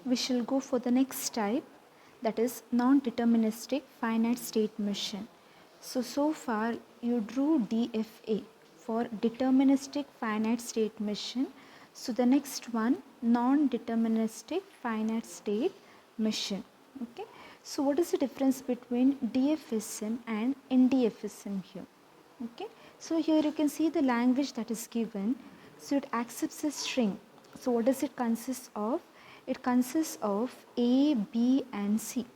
we shall go for the next type, that is non-deterministic finite state machine. So far you drew DFA for deterministic finite state machine. So the next one, non-deterministic finite state machine. Okay. So what is the difference between DFSM and NDFSM here? Okay. So here you can see the language that is given. So it accepts a string. So what does it consist of? It consists of A, B and C,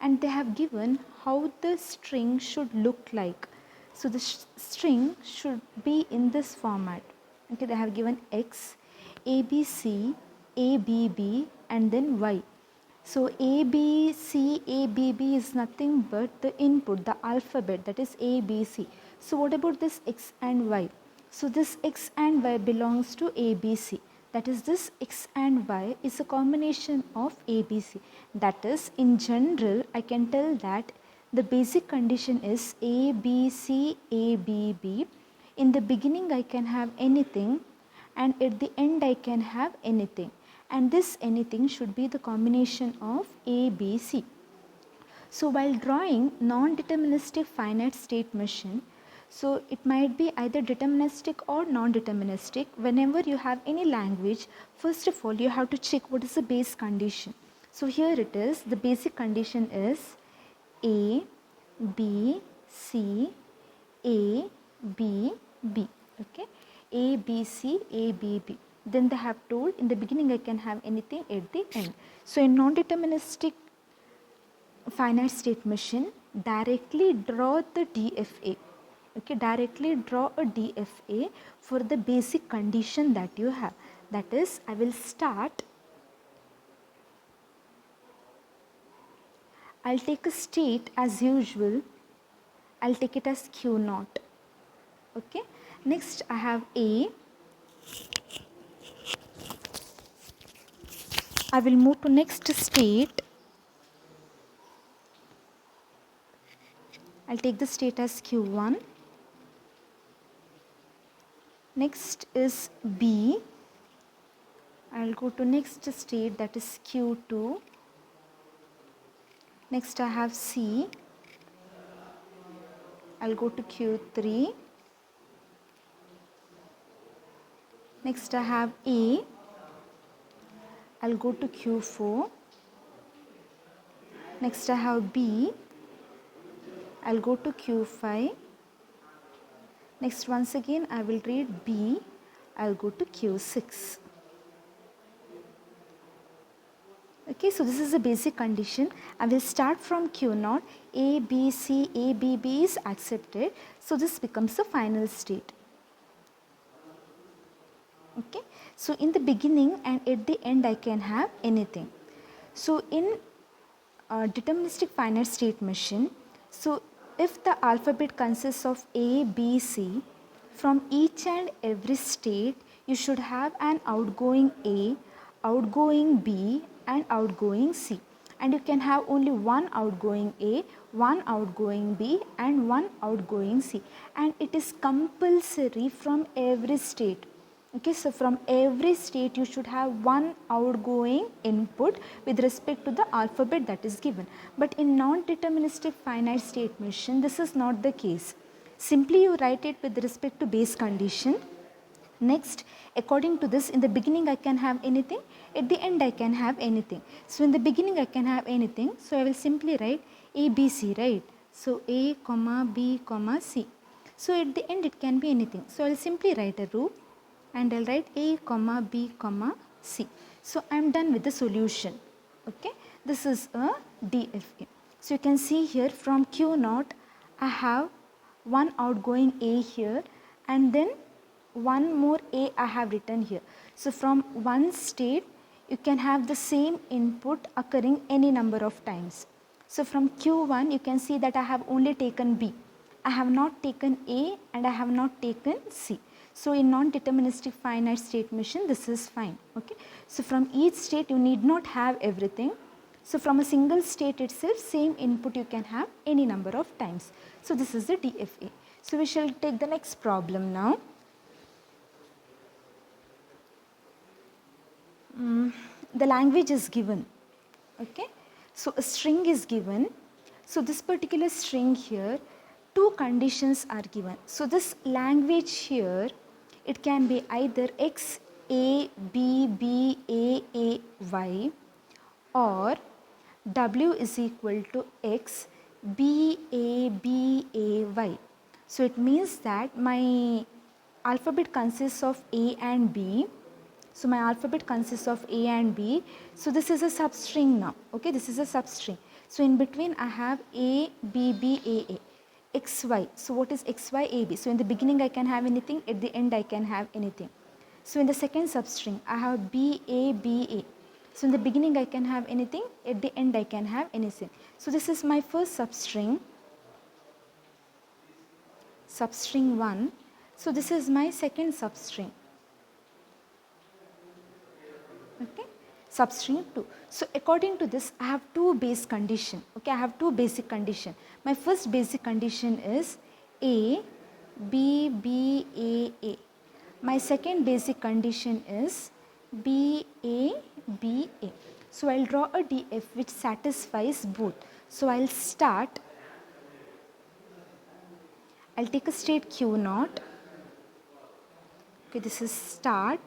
and they have given how the string should look like. So the string should be in this format. Okay, they have given X, ABC, ABB and then Y. So ABC, ABB is nothing but the input, the alphabet, that is ABC. So what about this X and Y? So this X and Y belongs to ABC. That is, this X and Y is a combination of ABC. That is, in general, I can tell that the basic condition is ABC, ABB. In the beginning I can have anything, and at the end I can have anything. And this anything should be the combination of ABC. So while drawing non-deterministic finite state machine, so it might be either deterministic or non-deterministic. Whenever you have any language, first of all you have to check what is the base condition. So here it is, the basic condition is A, B, C, A, B, B. Okay, A, B, C, A, B, B. Then they have told in the beginning I can have anything at the end. So in non-deterministic finite state machine, directly draw the DFA. Okay, directly draw a DFA for the basic condition that you have. That is, I will start, I'll take a state as usual, I'll take it as Q0. Okay, next I have A, I will move to next state, I'll take the state as Q1. Next is B, I'll go to next state, that is Q2. Next I have C, I'll go to Q3. Next I have A, I'll go to Q4. Next I have B, I'll go to Q5. Next once again I will read B, I'll go to Q6. Okay, so this is the basic condition. I will start from Q0, A, B, C, A, B, B is accepted. So this becomes the final state. Okay, so in the beginning and at the end I can have anything. So in deterministic finite state machine, so if the alphabet consists of A, B, C, from each and every state you should have an outgoing A, outgoing B and outgoing C. And you can have only one outgoing A, one outgoing B and one outgoing C. And it is compulsory from every state. Okay, so from every state you should have one outgoing input with respect to the alphabet that is given. But in non-deterministic finite state machine, this is not the case. Simply you write it with respect to base condition. Next, according to this, in the beginning I can have anything, at the end I can have anything. So in the beginning I can have anything, so I will simply write A, B, C, right? So A, B, C. So at the end it can be anything. So I will simply write a row and I'll write A, B, C. So I am done with the solution. Okay, this is a DFA. So you can see here from Q0 I have one outgoing A here and then one more A I have written here. So from one state you can have the same input occurring any number of times. So from Q1 you can see that I have only taken B. I have not taken A and I have not taken C. So in non-deterministic finite state machine this is fine. Okay. So from each state you need not have everything. So from a single state itself same input you can have any number of times. So this is the DFA. So we shall take the next problem now. the language is given. Okay, so a string is given. So this particular string here, two conditions are given. So this language here, it can be either x a b b a y, or w is equal to x b a b a y. So it means that my alphabet consists of a and b. So my alphabet consists of a and b. So this is a substring now. Okay, this is a substring. So in between I have a b b a x y. So what is x y a b? So in the beginning I can have anything, at the end I can have anything. So in the second substring I have b a b a. So in the beginning I can have anything, at the end I can have anything. So this is my first substring, substring 1. So this is my second substring. Okay, substring 2. So according to this I have two base condition. Okay, I have two basic condition. My first basic condition is a b b a. My second basic condition is b a b a. So I'll draw a DF which satisfies both. So I'll start, I'll take a state Q0. Okay, this is start.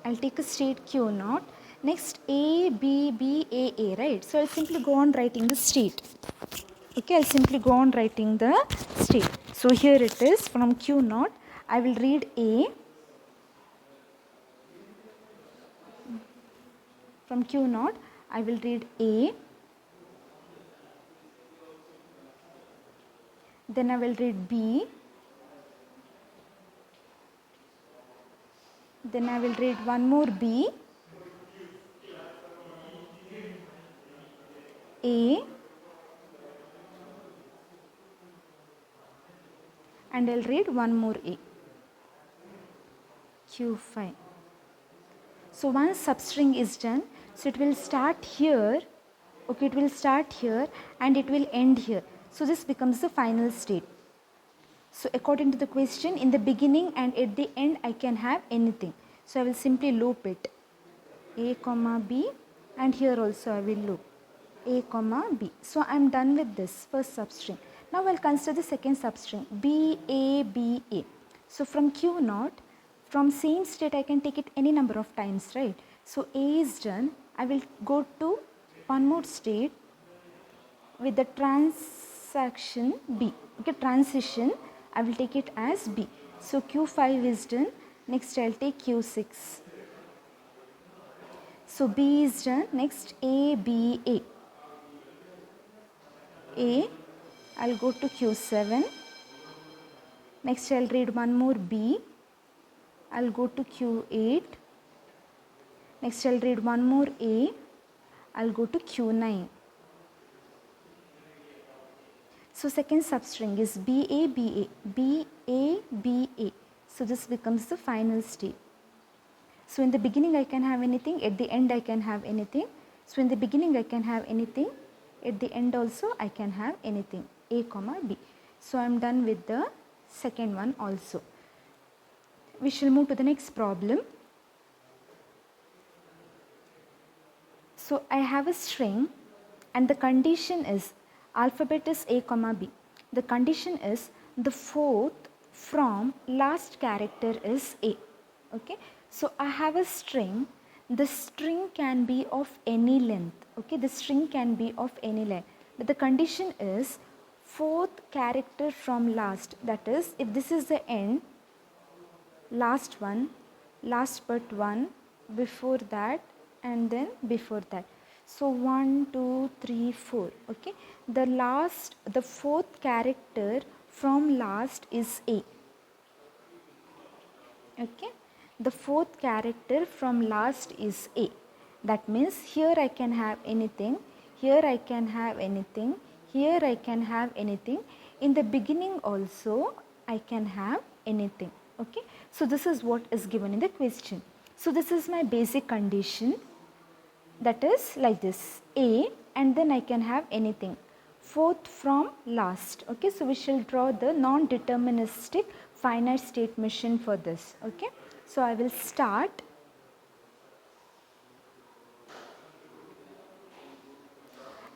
I'll take a state Q0. Next A, B, B, A, right? So I'll simply go on writing the state. Okay, I'll simply go on writing the state. So here it is, from Q0, I will read A. From Q0, I will read A. Then I will read B. Then I will read one more B, A, and I'll read one more A, Q5. So once substring is done, so it will start here, okay, it will start here and it will end here. So this becomes the final state. So according to the question, in the beginning and at the end I can have anything. So I will simply loop it, A comma B, and here also I will loop A comma B. So I am done with this first substring. Now I will consider the second substring, B A B A. So from Q0, from same state I can take it any number of times, right? So A is done. I will go to one more state with the transaction B. Okay, transition, I will take it as B. So Q5 is done. Next I will take Q6. So B is done. Next A, B, A. A, I will go to Q7. Next I will read one more B. I will go to Q8. Next I will read one more A. I will go to Q9. So second substring is B A B A. B A B A. So this becomes the final state. So in the beginning I can have anything, at the end I can have anything. So in the beginning I can have anything, at the end also I can have anything, A comma B. So I am done with the second one also. We shall move to the next problem. So I have a string and the condition is alphabet is A comma B. The condition is the fourth from last character is A. Okay, so I have a string. The string can be of any length. Okay, the string can be of any length, but the condition is fourth character from last. That is, if this is the end, last one, last but one, before that, and then before that. So 1, 2, 3, 4. Okay, the fourth character from last is A. Okay, the fourth character from last is A. That means here I can have anything, here I can have anything, here I can have anything. In the beginning also I can have anything. Okay, so this is what is given in the question. So this is my basic condition, that is like this, A, and then I can have anything, fourth from last. Okay, so we shall draw the non-deterministic finite state machine for this. Okay, so I will start,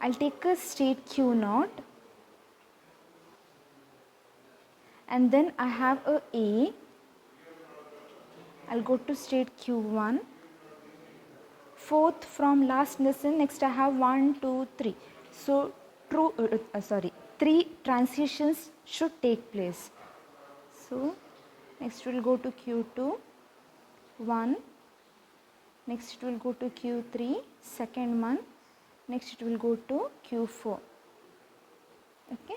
I'll take a state q naught, and then I have a. I'll go to state q1. Fourth from last lesson, next I have 1, 2, 3. So, 3 transitions should take place. So, next we will go to q2, 1, next it will go to q3, second one, next it will go to q4. Okay.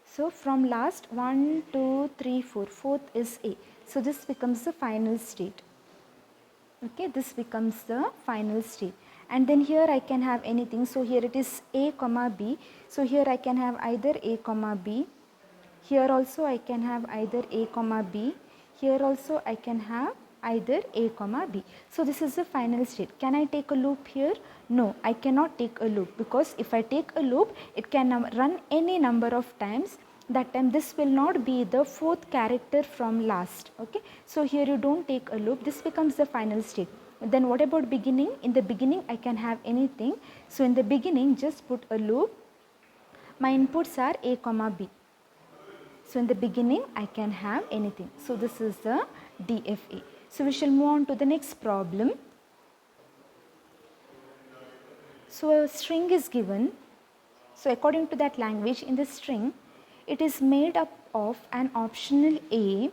So, from last 1, 2, 3, 4, fourth is A. So, this becomes the final state. Okay, this becomes the final state, and then here I can have anything. So, here it is A comma B. So, here I can have either A comma B, here also I can have either A comma B, here also I can have either A comma B. So, this is the final state. Can I take a loop here? No, I cannot take a loop, because if I take a loop, it can run any number of times. That time this will not be the fourth character from last. Okay. So, here you do not take a loop, this becomes the final state. Then what about beginning? In the beginning I can have anything. So, in the beginning just put a loop. My inputs are A comma B. So, in the beginning I can have anything. So, this is the DFA. So, we shall move on to the next problem. So, a string is given. So, according to that language, in the string it is made up of an optional A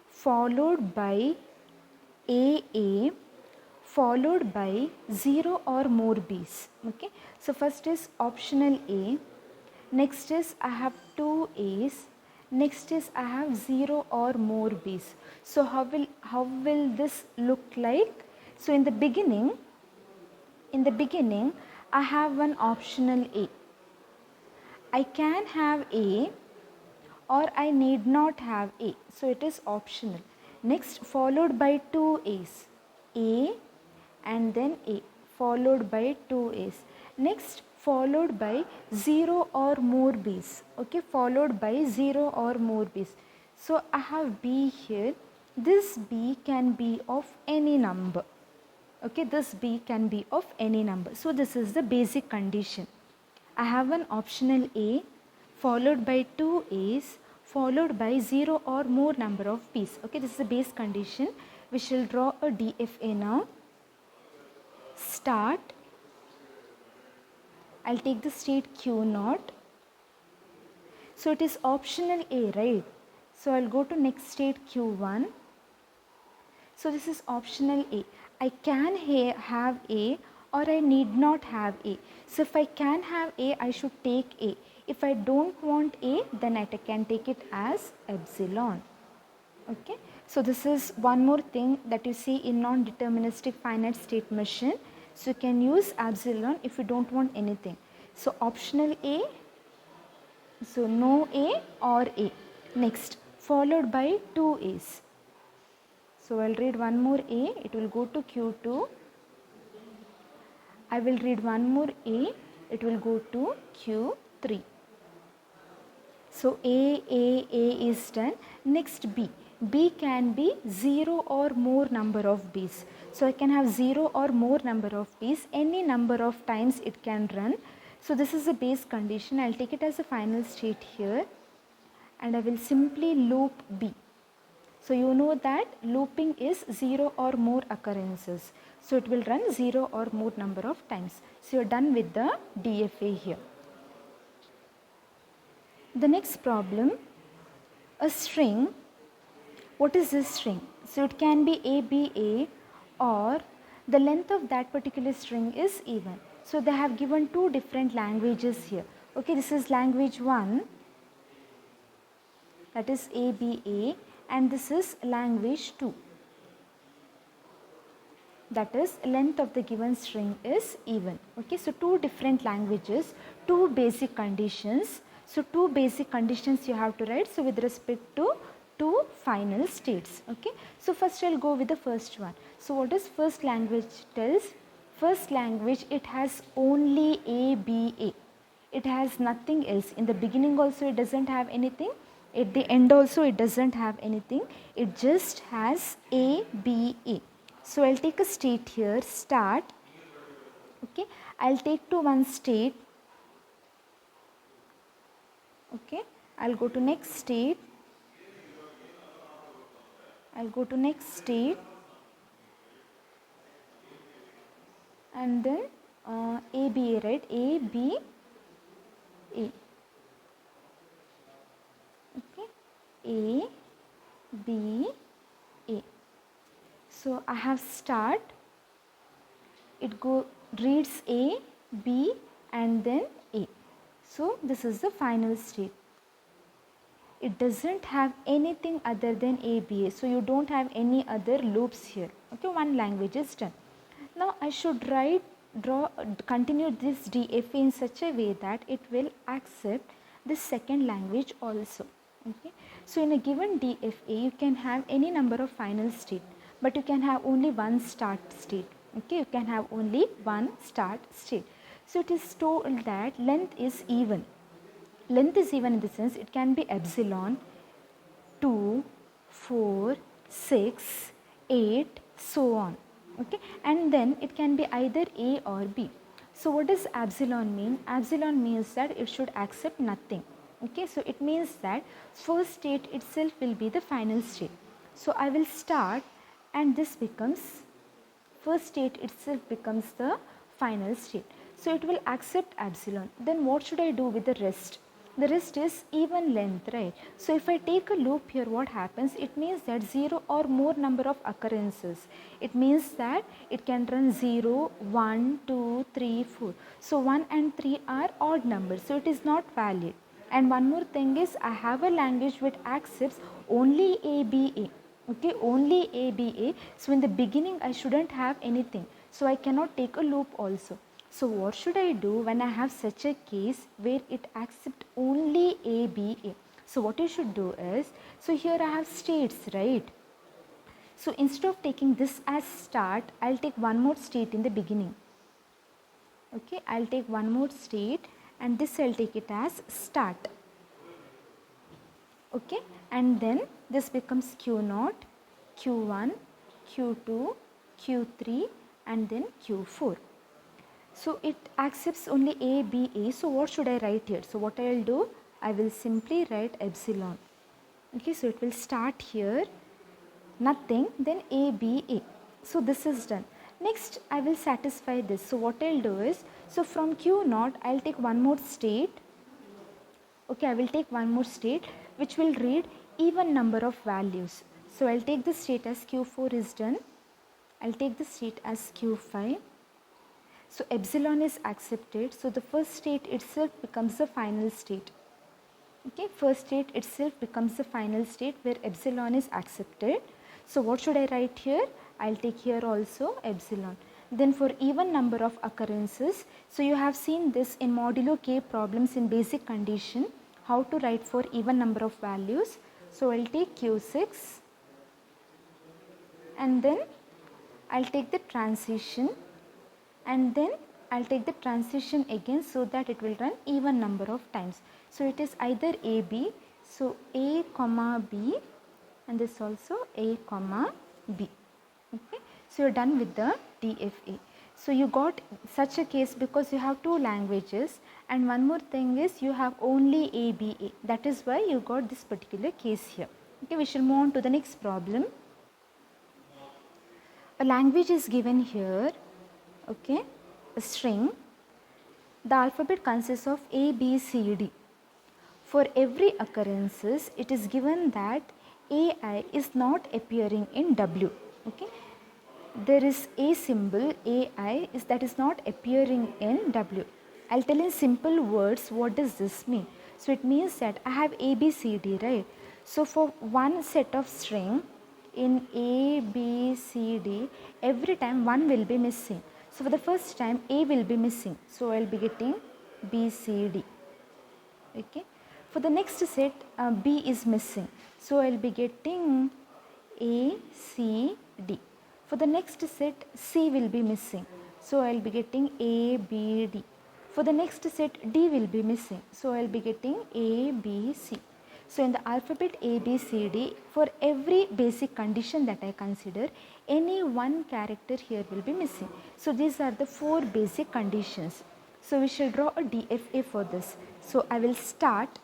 followed by AA followed by 0 or more B's. Okay. So, first is optional A, next is I have 2 A's, next is I have 0 or more B's. So, how will this look like? So, in the beginning I have one optional A. I can have A or I need not have A. So, it is optional. Next, followed by 2 A's, A and then A, followed by 2 A's. Next, followed by 0 or more B's. Okay, followed by 0 or more B's. So, I have B here. This B can be of any number. Okay, this B can be of any number. So, this is the basic condition. I have an optional A followed by 2 A's followed by 0 or more number of B's. Okay, this is the base condition. We shall draw a DFA now. Start. I'll take the state Q naught. So, it is optional A, right? So, I'll go to next state Q1. So, this is optional A. I can have A or I need not have A. So, if I can have A, I should take A. If I do not want A, then I can take it as epsilon. Okay. So, this is one more thing that you see in non-deterministic finite state machine. So, you can use epsilon if you do not want anything. So, optional A, so no A or A. Next, followed by 2 A's. So, I will read one more A, it will go to Q2. I will read one more A, it will go to Q3. So, A is done. Next B. B can be 0 or more number of B's. So, I can have 0 or more number of B's, any number of times it can run. So, this is the base condition. I will take it as a final state here and I will simply loop B. So, you know that looping is 0 or more occurrences. So, it will run 0 or more number of times. So, you are done with the DFA here. The next problem, a string. What is this string? So, it can be ABA or the length of that particular string is even. So, they have given two different languages here. Okay, this is language 1, that is ABA, and this is language 2, that is length of the given string is even. Okay, so two different languages, two basic conditions. So, two basic conditions you have to write. So, with respect to two final states. Okay. So, first I will go with the first one. So, what does first language tells? First language, it has only ABA. It has nothing else. In the beginning also it does not have anything. At the end also it does not have anything. It just has ABA. So, I will take a state here, start. Okay. I will take to one state Okay, I'll go to next state. And then ABA, right? ABA. Okay, ABA. So I have start. It reads A, B, and then A. So this is the final state. It doesn't have anything other than ABA. So you don't have any other loops here. Okay, one language is done. Now I should continue this DFA in such a way that it will accept this second language also. Okay. So in a given DFA, you can have any number of final state, but you can have only one start state. Okay, you can have only one start state. So it is told that length is even. Length is even in the sense it can be epsilon, 2, 4, 6, 8, so on. Okay, and then it can be either A or B. So what does epsilon mean? Epsilon means that it should accept nothing. Okay, so it means that first state itself will be the final state. So I will start, and this becomes, first state itself becomes the final state. So it will accept epsilon. Then what should I do with the rest? The rest is even length, right? So if I take a loop here, what happens? It means that 0 or more number of occurrences. It means that it can run 0, 1, 2, 3, 4. So 1 and 3 are odd numbers. So it is not valid. And one more thing is, I have a language which accepts only ABA. Okay, only ABA. So in the beginning, I shouldn't have anything. So I cannot take a loop also. So what should I do when I have such a case where it accepts only ABA? So what you should do is, so here I have states, right? So instead of taking this as start, I'll take one more state in the beginning. Okay, I'll take one more state, and this I'll take it as start. Okay, and then this becomes Q0, Q1, Q2, Q3, and then Q4. So it accepts only A, B, A. So what should I write here? So what I will do, I will simply write epsilon. Okay, so it will start here, nothing, then A, B, A. So this is done. Next, I will satisfy this. So what I will do is, so from Q0, I will take one more state. Okay, I will take one more state which will read even number of values. So I will take the state as Q4 is done. I will take the state as Q5. So epsilon is accepted. So the first state itself becomes the final state. Okay, first state itself becomes the final state where epsilon is accepted. So what should I write here? I'll take here also epsilon. Then for even number of occurrences, so you have seen this in modulo K problems in basic condition, how to write for even number of values. So I'll take Q6, and then I'll take the transition, and then I'll take the transition again so that it will run even number of times. So it is either AB, so A comma B, and this also A comma B. Okay, so you're done with the DFA. So you got such a case because you have two languages, and one more thing is you have only ABA. That is why you got this particular case here. Okay, we shall move on to the next problem. A language is given here. Okay, a string. The alphabet consists of A, B, C, D. For every occurrences, it is given that AI is not appearing in W. Okay, there is a symbol AI that is not appearing in W. I'll tell in simple words what does this mean. So it means that I have A, B, C, D, right? So for one set of string in A, B, C, D, every time one will be missing. So for the first time A will be missing. So I'll be getting B, C, D. Okay. For the next set B is missing. So I'll be getting A, C, D. For the next set C will be missing. So I'll be getting A, B, D. For the next set D will be missing. So I'll be getting A, B, C. So in the alphabet A, B, C, D, for every basic condition that I consider, any one character here will be missing. So these are the four basic conditions. So we shall draw a DFA for this. So I will start.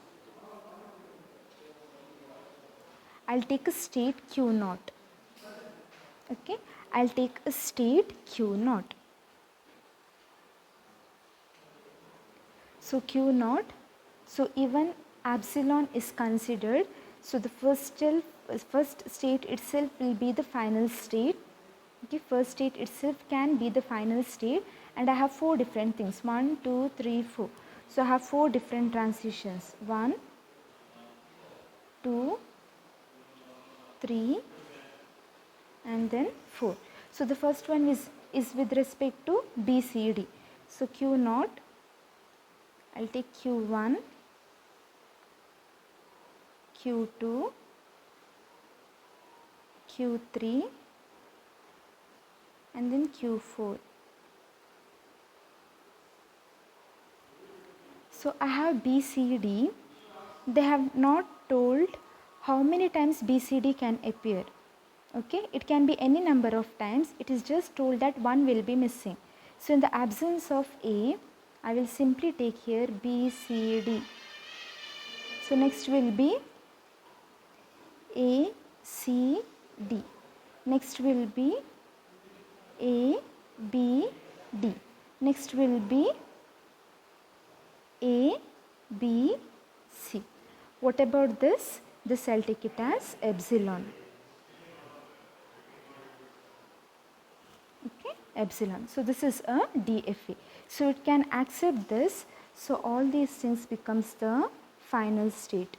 I'll take a state Q naught. Okay, I'll take a state Q naught. So Q naught, so even epsilon is considered, so the first state itself will be the final state. Okay, first state itself can be the final state, and I have 4 different things, 1, 2, 3, 4. So I have 4 different transitions, 1, 2, 3 and then 4. So the first one is with respect to BCD. So Q naught, I'll take Q1, Q2, Q3 and then Q4. So I have BCD. They have not told how many times BCD can appear. Okay, it can be any number of times. It is just told that one will be missing. So in the absence of A, I will simply take here BCD. So next will be A, C, D. Next will be A, B, D. Next will be A, B, C. What about this? This I'll take it as epsilon. Okay, epsilon. So this is a DFA. So it can accept this. So all these things becomes the final state.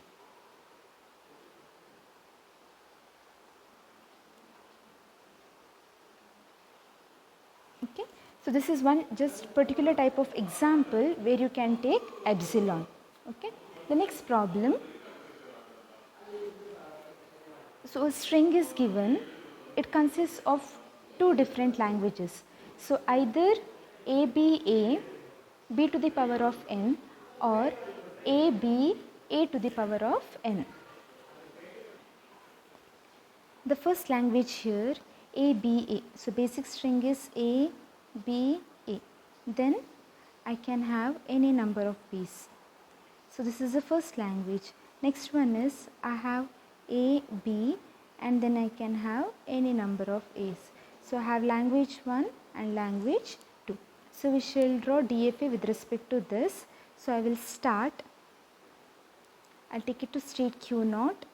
Okay. So this is one just particular type of example where you can take epsilon. Okay. The next problem. So a string is given. It consists of 2 different languages. So either ABA, B to the power of n, or AB, A to the power of n. The first language here, ABA. So basic string is ABA. Then I can have any number of B's. So this is the first language. Next one is I have AB and then I can have any number of A's. So I have language 1 and language 2. So we shall draw DFA with respect to this. So I will start. I'll take it to state Q naught.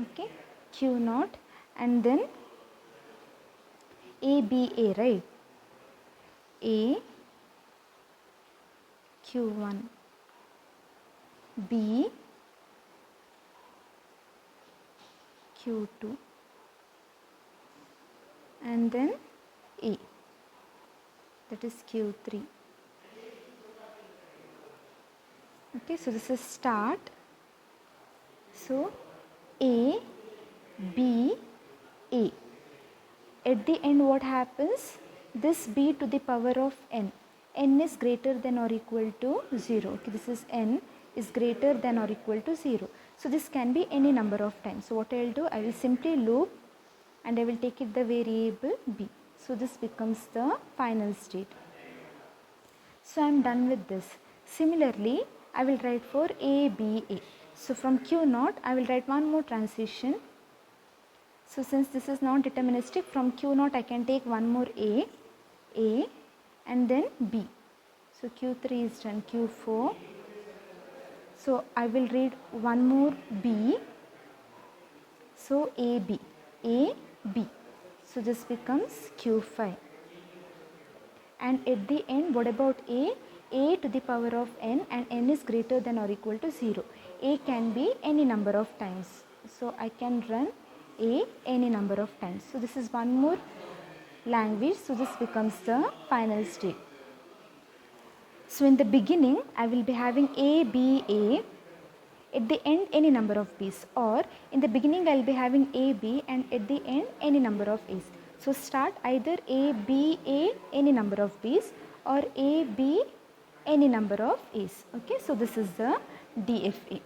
Okay, Q naught and then ABA, right? A, Q1, B, Q2 and then A, that is Q3. Okay, so this is start. So A, B, A. At the end what happens? This B to the power of n. N is greater than or equal to 0. Okay, this is n is greater than or equal to 0. So this can be any number of times. So what I will do? I will simply loop and I will take it the variable B. So this becomes the final state. So I am done with this. Similarly, I will write for ABA. So from Q naught, I will write one more transition. So since this is non-deterministic, from Q naught I can take one more A and then B. So Q3 is done, Q4. So I will read one more B. So AB. So this becomes Q5. And at the end, what about A? A to the power of n and n is greater than or equal to 0. A can be any number of times. So I can run A any number of times. So this is one more language. So this becomes the final state. So in the beginning, I will be having A, B, A. At the end, any number of B's. Or in the beginning, I will be having A, B and at the end, any number of A's. So start either A, B, A, any number of B's or A, B, any number of A's. Okay, so this is the DFA.